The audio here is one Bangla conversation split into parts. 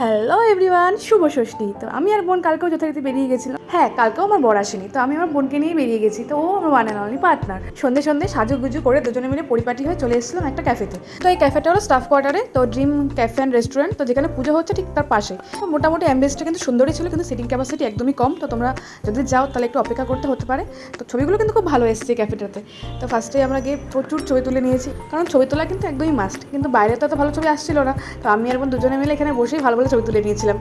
হ্যালো এভরিওয়ান, শুভ ষষ্ঠী। তো আমি আর বোন কালকেও যথারীতি বেরিয়ে গেছিলাম। হ্যাঁ, কালকেও আমার বর আসেনি, তো আমি আমার বোনকে নিয়ে বেরিয়ে গেছি। তো ও আমার ওয়ান অ্যান্ড অনলি পার্টনার। সন্ধে সন্ধে সাজুগুজু করে দুজনে মিলে পরিপাটি হয়ে চলে এসেছিলাম একটা ক্যাফেতে। তো এই ক্যাফেটা হলো স্টাফ কোয়ার্টারে, তো ড্রিম ক্যাফে অ্যান্ড রেস্টুরেন্ট। তো যেখানে পুজো হচ্ছে ঠিক তার পাশে। তো মোটামুটি অ্যাম্বিয়েন্সটা কিন্তু সুন্দরই ছিল, কিন্তু সিটিং ক্যাপাসিটি একদমই কম। তো তোমরা যদি যাও তাহলে একটু অপেক্ষা করতে হতে পারে। তো ছবিগুলো কিন্তু খুব ভালো এসেছে ক্যাফেটাতে। তো ফার্স্টে আমরা গিয়ে প্রচুর ছবি তুলে নিয়েছি, কারণ ছবি তোলা কিন্তু একদমই মাস্ট। কিন্তু বাইরে তো এত ভালো ছবি আসছিল না, তো আমি আর বোন দুজনে মিলে এখানে বসেই ভালো ভালো ছবি তুলে নিয়েছিলাম।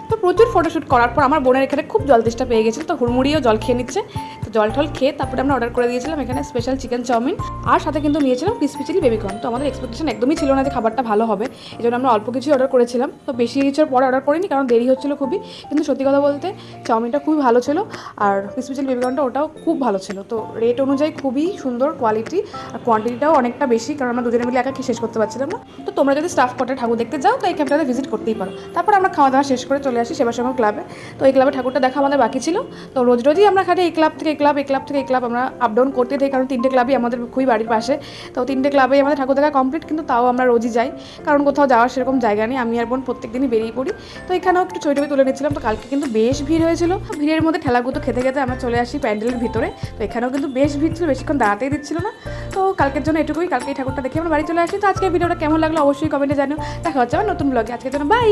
তো প্রচুর ফটোশ্যুট করার পর আমার বোনের এখানে খুব জল তেষ্টা পেয়ে গেছিলো, তো হুড়মুড়িও জল খেয়ে নিচ্ছে। তো জল টল খেয়ে তারপরে আমরা অর্ডার করে দিয়েছিলাম এখানে স্পেশাল চিকেন চাউমিন, আর সাথে কিন্তু নিয়েছিলাম ক্রিসপি চিলি বেবিকর্ন। তো আমাদের এক্সপেকটেশন একদমই ছিল না যে খাবারটা ভালো হবে, এই জন্য আমরা অল্প কিছুই অর্ডার করেছিলাম। তো বেশি কিছুর পরে অর্ডার করিনি, কারণ দেরি হচ্ছিলো খুবই। কিন্তু সত্যি কথা বলতে চাউমিনটা খুবই ভালো ছিল, আর ক্রিসপি চিলি বেবিকর্নটা ওটাও খুব ভালো ছিল। তো রেট অনুযায়ী খুবই সুন্দর কোয়ালিটি, আর কোয়ান্টিটিটাও অনেকটা বেশি, কারণ আমরা দুজনে মিলে একা কি শেষ করতে পারছিলাম না। তো তোমরা যদি স্টাফ কোয়ার্টারে ঠাকুর দেখতে যাও তো এই ক্যাফেটাতে ভিজিট করতেই পারো। তারপর আমরা খাওয়া দাওয়া শেষ করে চলে আসি সেবাশ্রম ক্লাবে। তো এই ক্লাবে ঠাকুরটা দেখা আমাদের বাকি ছিল। তো রোজ রোজই আমরা খালি এই ক্লাব থেকে এই ক্লাব, এই ক্লাব থেকে এই ক্লাব আমরা আপ ডাউন করতে থাকি, কারণ তিনটে ক্লাবই আমাদের খুবই বাড়ির পাশে। তো তিনটে ক্লাবেই আমাদের ঠাকুর দেখা কমপ্লিট, কিন্তু তাও আমরা রোজই যাই, কারণ কোথাও যাওয়ার সেরকম জায়গা নেই। আমি আর বোন প্রত্যেক দিনই বেরিয়ে পড়ি। তো এখানেও একটু ছবি টবি তুলে নিচ্ছিলাম। তো কালকে কিন্তু বেশ ভিড় হয়েছিল। ভিড়ের মধ্যে ঠেলাগুতো খেতে খেতে আমরা চলে আসি প্যান্ডেলের ভিতরে। তো এখানেও কিন্তু বেশ ভিড় ছিল, বেশিক্ষণ দাঁড়াতেই দিচ্ছিল না। তো কালকের জন্য এটুকুই, কালকে এই ঠাকুরটা দেখে আমরা বাড়ি চলে আসি। তো আজকে ভিডিওটা কেমন লাগলো অবশ্যই কমেন্টে জানিও। দেখা হচ্ছে আবার নতুন ব্লগে। আজকের জন্য বাই।